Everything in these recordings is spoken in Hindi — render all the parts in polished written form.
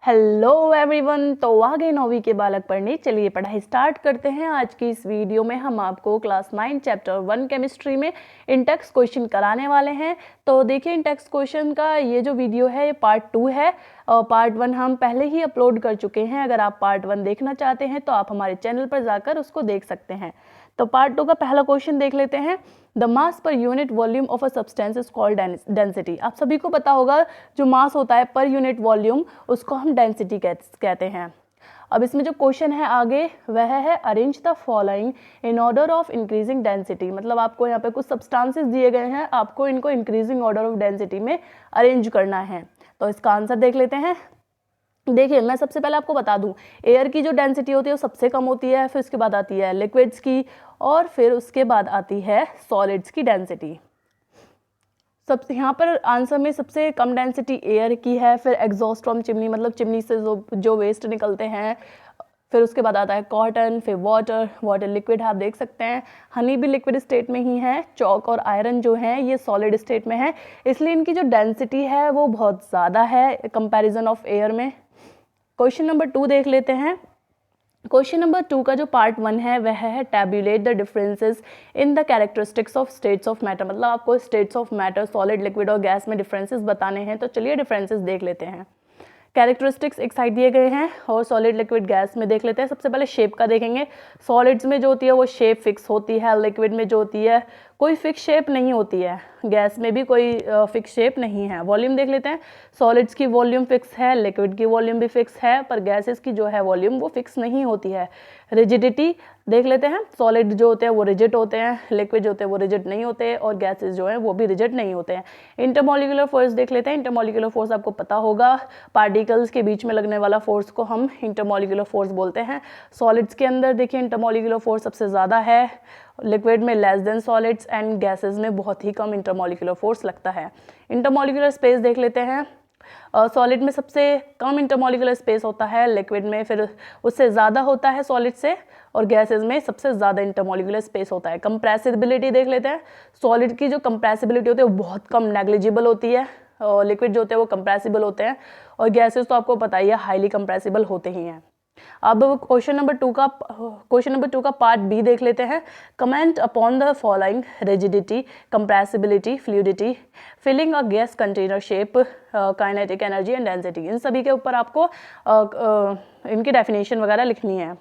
Hello everyone. तो आ गए 9वीं के बालक पढ़ने। चलिए पढ़ाई स्टार्ट करते हैं। आज की इस वीडियो में हम आपको क्लास 9 चैप्टर 1 केमिस्ट्री में इंटेक्स क्वेश्चन कराने वाले हैं। तो देखिए, इंटेक्स क्वेश्चन का ये जो वीडियो है ये पार्ट 2 है और पार्ट 1 हम पहले ही अपलोड कर चुके हैं। अगर आप पार्ट 1 देखना चाहते हैं तो आप हमारे चैनल पर जाकर उसको देख सकते हैं। तो पार्ट 2 का पहला क्वेश्चन देख लेते हैं। The mass per unit volume of a substance is called density. आप सभी को पता होगा जो मास होता है पर यूनिट वॉल्यूम उसको हम डेंसिटी कहते हैं। अब इसमें जो क्वेश्चन है आगे वह है arrange the following in order of increasing density. मतलब आपको यहाँ पे कुछ सब्सटेंसेस दिए गए हैं, आपको इनको इंक्रीजिंग ऑर्डर ऑफ डेंसिटी में अरेंज करना है। तो इसका आंसर देख लेते हैं। देखिए, मैं सबसे पहले आपको बता दूं, एयर की जो डेंसिटी होती है वो सबसे कम होती है, फिर उसके बाद आती है लिक्विड्स की और फिर उसके बाद आती है सॉलिड्स की डेंसिटी। सबसे यहाँ पर आंसर में सबसे कम डेंसिटी एयर की है, फिर एग्जॉस्ट फ्रॉम चिमनी मतलब चिमनी से जो वेस्ट निकलते हैं, फिर उसके बाद आता है कॉटन, फिर वाटर लिक्विड आप देख सकते हैं। हनी भी लिक्विड स्टेट में ही है। चॉक और आयरन जो है ये सॉलिड स्टेट में है, इसलिए इनकी जो डेंसिटी है वो बहुत ज़्यादा है कंपैरिजन ऑफ एयर में। क्वेश्चन नंबर 2 देख लेते हैं। क्वेश्चन नंबर 2 का जो पार्ट 1 है वह है tabulate the differences in the characteristics of states of matter. मतलब आपको states of matter solid, liquid और गैस में डिफरेंसेस बताने हैं। तो चलिए डिफरेंसेस देख लेते हैं। कैरेक्टरिस्टिक्स एक साइड दिए गए हैं और सॉलिड, लिक्विड, गैस में देख लेते हैं। सबसे पहले शेप का देखेंगे। सॉलिड्स में जो होती है वो शेप फिक्स होती है, लिक्विड में जो होती है कोई फिक्स शेप नहीं होती है, गैस में भी कोई फिक्स शेप नहीं है। वॉल्यूम देख लेते हैं। सॉलिड्स की वॉल्यूम फिक्स है, लिक्विड की वॉल्यूम भी फिक्स है, पर गैसेस की जो है वॉल्यूम वो फिक्स नहीं होती है। रिजिडिटी देख लेते हैं। सॉलिड जो होते हैं वो रिजिड होते हैं, लिक्विड जो होते हैं वो रिजिड नहीं होते और गैसेस जो हैं वो भी रिजिड नहीं होते हैं। इंटरमॉलिक्यूलर फोर्स देख लेते हैं। इंटरमॉलिक्यूलर फोर्स आपको पता होगा, पार्टिकल्स के बीच में लगने वाला फोर्स को हम इंटरमॉलिक्यूलर फोर्स बोलते हैं। सॉलिड्स के अंदर देखिए इंटरमॉलिक्यूलर फोर्स सबसे ज़्यादा है, लिक्विड में less than solids and gases में बहुत ही कम इंटरमॉलिक्यूलर फोर्स लगता है। इंटरमॉलिक्यूलर स्पेस देख लेते हैं। सॉलिड में सबसे कम इंटरमॉलिक्यूलर स्पेस होता है, लिक्विड में फिर उससे ज़्यादा होता है सॉलिड से, और गैसेस में सबसे ज़्यादा इंटरमॉलिक्यूलर स्पेस होता है। कंप्रेसिबिलिटी देख लेते हैं। सॉलिड की जो कंप्रेसिबिलिटी होती है वो बहुत कम, नेग्लिजिबल होती है, और लिक्विड जो होते हैं वो कंप्रेसिबल होते हैं, और गैसेस तो आपको पता ही है हाईली कंप्रेसिबल होते ही हैं। अब क्वेश्चन नंबर 2 का पार्ट बी देख लेते हैं। Comment upon the following rigidity, compressibility, fluidity, filling a gas container, shape, kinetic energy and density. इन सभी के ऊपर आपको इनकी डेफिनेशन वगैरह लिखनी है।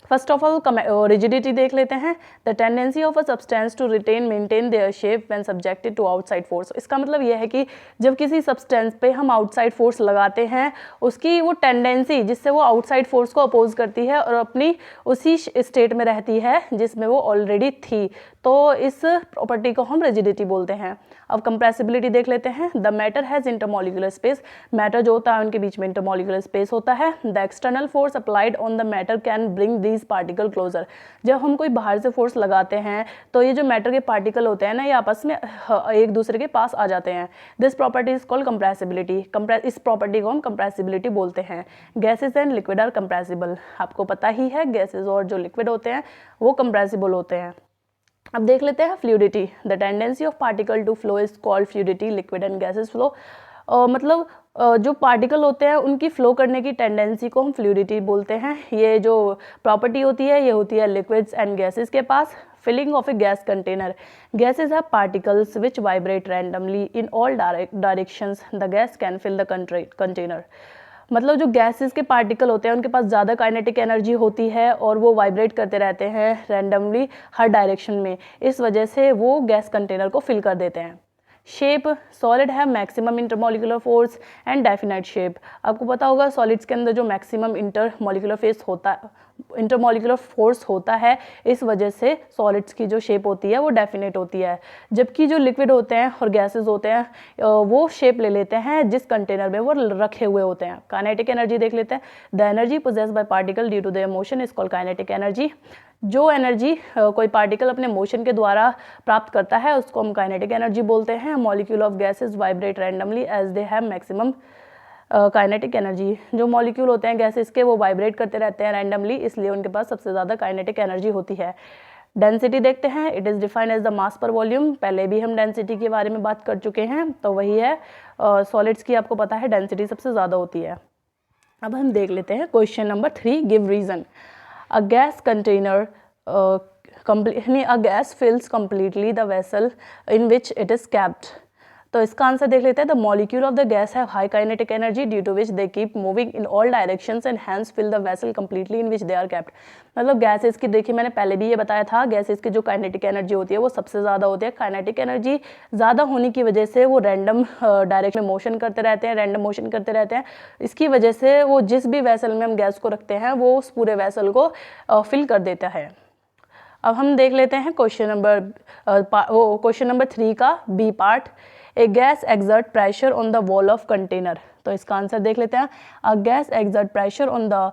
फर्स्ट ऑफ ऑल रिजिडिटी देख लेते हैं। The tendency of a substance to retain maintain their shape when subjected to outside force. इसका मतलब यह है कि जब किसी सब्सटेंस पे हम आउटसाइड फोर्स लगाते हैं, उसकी वो टेंडेंसी जिससे वो आउटसाइड फोर्स को अपोज करती है और अपनी उसी स्टेट में रहती है जिसमें वो ऑलरेडी थी, तो इस प्रॉपर्टी को हम रिजिडिटी बोलते हैं। अब कंप्रेसिबिलिटी देख लेते हैं। The matter has intermolecular space. Matter जो होता है उनके बीच में इंटरमॉलिक्यूलर स्पेस होता है। The external force applied on the matter can bring these particle closer. जब हम कोई बाहर से फोर्स लगाते हैं तो ये जो मैटर के पार्टिकल होते हैं ना, ये आपस में एक दूसरे के पास आ जाते हैं। This property is called compressibility. इस प्रॉपर्टी को हम कंप्रेसिबिलिटी बोलते हैं। Gases and liquid are compressible. आपको पता ही है गैसेज और जो लिक्विड होते हैं वो कंप्रेसिबल होते हैं। अब देख लेते हैं fluidity. The tendency of particle to flow is called fluidity, liquid and gases flow. मतलब जो पार्टिकल होते हैं उनकी फ्लो करने की टेंडेंसी को हम फ्लूइडिटी बोलते हैं। ये जो प्रॉपर्टी होती है ये होती है लिक्विड्स एंड गैसेज के पास। Filling of a gas container. Gases have particles which vibrate randomly in all directions. The gas can fill the container. मतलब जो गैसेस के पार्टिकल होते हैं उनके पास ज़्यादा काइनेटिक एनर्जी होती है और वो वाइब्रेट करते रहते हैं रैंडमली हर डायरेक्शन में, इस वजह से वो गैस कंटेनर को फिल कर देते हैं। शेप। सॉलिड है maximum intermolecular force and definite shape. आपको पता होगा सॉलिड्स के अंदर जो मैक्सिमम इंटरमॉलिक्यूलर फोर्स होता है, इस वजह से सॉलिड्स की जो शेप होती है वो डेफिनेट होती है, जबकि जो लिक्विड होते हैं और गैसेस होते हैं वो शेप ले लेते हैं जिस कंटेनर में वो रखे हुए होते हैं। काइनेटिक एनर्जी देख लेते हैं। The energy possessed by particle due to their motion is called kinetic energy. जो एनर्जी कोई पार्टिकल अपने मोशन के द्वारा प्राप्त करता है उसको हम काइनेटिक एनर्जी बोलते हैं। Molecule of gases vibrate randomly as they have maximum kinetic energy. जो मॉलिक्यूल होते हैं गैसेस के वो वाइब्रेट करते रहते हैं रैंडमली, इसलिए उनके पास सबसे ज़्यादा काइनेटिक एनर्जी होती है। डेंसिटी देखते हैं। It is defined as the mass per volume. पहले भी हम डेंसिटी के बारे में बात कर चुके हैं, तो वही है। सॉलिड्स की आपको पता है डेंसिटी सबसे ज़्यादा होती है। अब हम देख लेते हैं question number 3, give reason. A gas container a gas fills completely the vessel in which it is kept। तो इसका आंसर देख लेते हैं। The molecule of the gas have high kinetic energy due to which they keep moving in all directions and hence fill the vessel completely in which they are kept. मतलब गैसेस की, देखिए मैंने पहले भी ये बताया था, गैसेस की जो काइनेटिक एनर्जी होती है वो सबसे ज़्यादा होती है। काइनेटिक एनर्जी ज़्यादा होने की वजह से वो रैंडम डायरेक्शन में मोशन करते रहते हैं, रैंडम मोशन करते रहते हैं। इसकी वजह से वो जिस भी वेसल में हम गैस को रखते हैं वो उस पूरे वेसल को फिल कर देता है। अब हम देख लेते हैं क्वेश्चन नंबर 3 का B part. A gas exert pressure on the wall of container. तो इसका आंसर देख लेते हैं। A gas exert pressure on the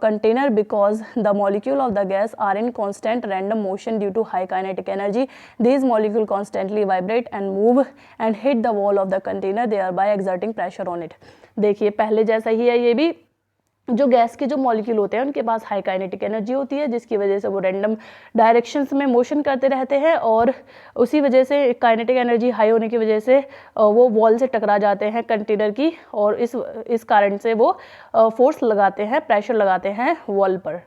container because the molecule of the gas are in constant random motion due to high kinetic energy. These molecules constantly vibrate and move and hit the wall of the container, thereby exerting pressure on it। देखिए पहले जैसा ही है ये भी, जो गैस के जो मॉलिक्यूल होते हैं उनके पास हाई काइनेटिक एनर्जी होती है, जिसकी वजह से वो रैंडम डायरेक्शंस में मोशन करते रहते हैं और उसी वजह से काइनेटिक एनर्जी हाई होने की वजह से वो वॉल से टकरा जाते हैं कंटेनर की, और इस कारण से वो फोर्स लगाते हैं, प्रेशर लगाते हैं वॉल पर।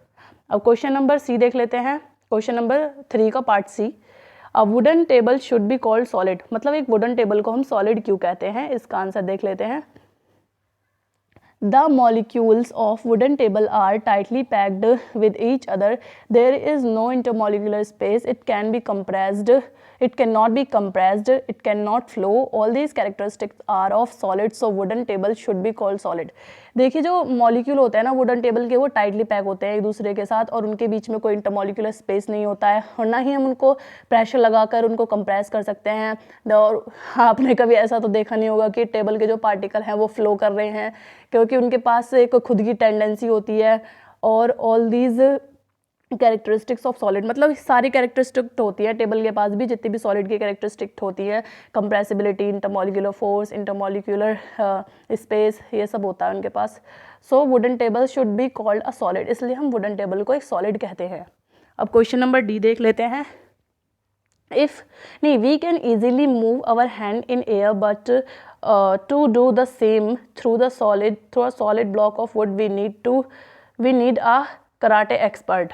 अब क्वेश्चन नंबर सी देख लेते हैं। क्वेश्चन नंबर 3 का part C. A wooden table should be called solid. मतलब एक वुडन टेबल को हम सॉलिड क्यों कहते हैं, इसका आंसर देख लेते हैं। The molecules of wooden table are tightly packed with each other. There is no intermolecular space. It can be compressed. It cannot be compressed. It cannot flow. All these characteristics are of solid. So wooden table should be called solid। देखिए जो मॉलिक्यूल होते हैं ना वुडन टेबल के, वो टाइटली पैक होते हैं एक दूसरे के साथ और उनके बीच में कोई इंटरमॉलिक्यूलर स्पेस नहीं होता है, और ना ही हम उनको प्रेशर लगाकर उनको कंप्रेस कर सकते हैं। और आपने कभी ऐसा तो देखा नहीं होगा कि टेबल के जो पार्टिकल हैं वो फ्लो कर रहे हैं, क्योंकि उनके पास एक खुद की टेंडेंसी होती है। और all these characteristics of solid, मतलब सारी कैरेक्टरिस्टिक होती है टेबल के पास भी, जितनी भी सॉलिड की कैरेक्टरिस्टिक होती है, compressibility, intermolecular force, intermolecular space, ये सब होता है उनके पास। So wooden table should be called a solid, इसलिए हम वुडन टेबल को एक सॉलिड कहते हैं। अब क्वेश्चन नंबर डी देख लेते हैं। We can easily move our hand in air, but to do the same through a solid block of wood, we need a karate expert।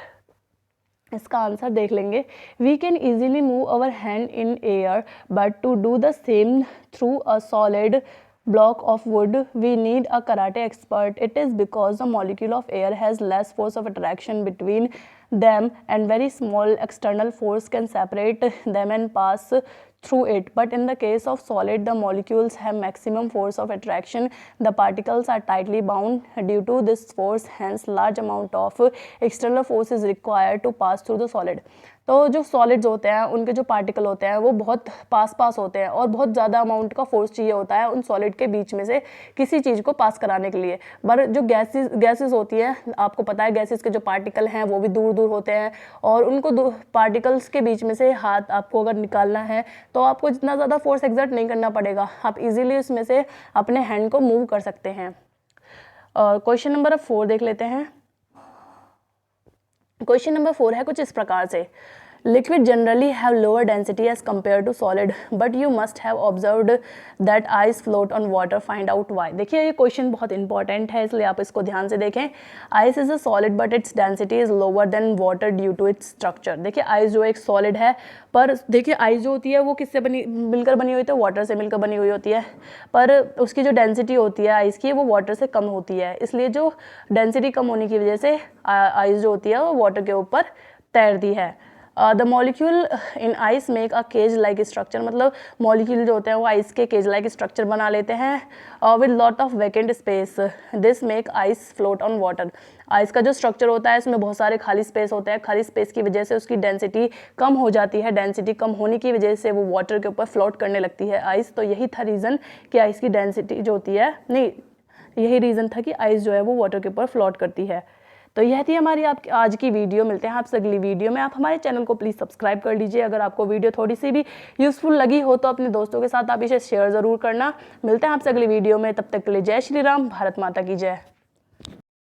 इसका आंसर देख लेंगे। We can easily move our hand in air, but to do the same through a solid block of wood, we need a karate expert। It is because the molecule of air has less force of attraction between them and very small external force can separate them and pass through it, but in the case of solid the molecules have maximum force of attraction, the particles are tightly bound due to this force, hence large amount of external force is required to pass through the solid। तो जो सॉलिड्स होते हैं उनके जो पार्टिकल होते हैं वो बहुत पास होते हैं और बहुत ज़्यादा अमाउंट का फोर्स चाहिए होता है उन सॉलिड के बीच में से किसी चीज़ को पास कराने के लिए। पर जो गैसेस होती है, आपको पता है गैसेस के जो पार्टिकल हैं वो भी दूर दूर होते हैं, और उनको पार्टिकल्स के बीच में से हाथ आपको अगर निकालना है तो आपको जितना ज़्यादा फोर्स एक्सर्ट नहीं करना पड़ेगा, आप इजीली उसमें से अपने हैंड को मूव कर सकते हैं। क्वेश्चन नंबर 4 देख लेते हैं। क्वेश्चन नंबर 4 है कुछ इस प्रकार से। Liquid generally have lower density as compared to solid, but you must have observed that ice float on water. Find out why। देखिए ये क्वेश्चन बहुत इंपॉर्टेंट है, इसलिए आप इसको ध्यान से देखें। Ice is a solid but its density is lower than water due to its structure। देखिए आइस जो एक सॉलिड है, पर देखिए आइस जो होती है वो किससे मिलकर बनी हुई होती है, वाटर से मिलकर बनी हुई होती है, पर उसकी जो डेंसिटी होती है आइस की वो वाटर से कम होती है, इसलिए जो डेंसिटी कम होने की वजह से आइस जो होती है वो वाटर के ऊपर तैरती है। The molecule in ice make a cage like structure, मतलब मॉलिक्यूल जो होते हैं वो आइस के केज लाइक स्ट्रक्चर बना लेते हैं with lot of vacant space. This make ice float on water. Ice का जो स्ट्रक्चर होता है इसमें बहुत सारे खाली स्पेस होते हैं, खाली स्पेस की वजह से उसकी डेंसिटी कम हो जाती है, डेंसिटी कम होने की वजह से वो वाटर के ऊपर फ्लोट करने लगती है आइस। तो यही था रीज़न कि आइस की डेंसिटी जो होती है, नहीं यही रीज़न था कि आइस जो है वो वाटर के ऊपर फ्लोट करती है। तो यह थी हमारी आज की वीडियो। मिलते हैं आपसे अगली वीडियो में। आप हमारे चैनल को प्लीज़ सब्सक्राइब कर लीजिए। अगर आपको वीडियो थोड़ी सी भी यूज़फुल लगी हो तो अपने दोस्तों के साथ आप इसे शेयर ज़रूर करना। मिलते हैं आपसे अगली वीडियो में, तब तक के लिए जय श्री राम, भारत माता की जय।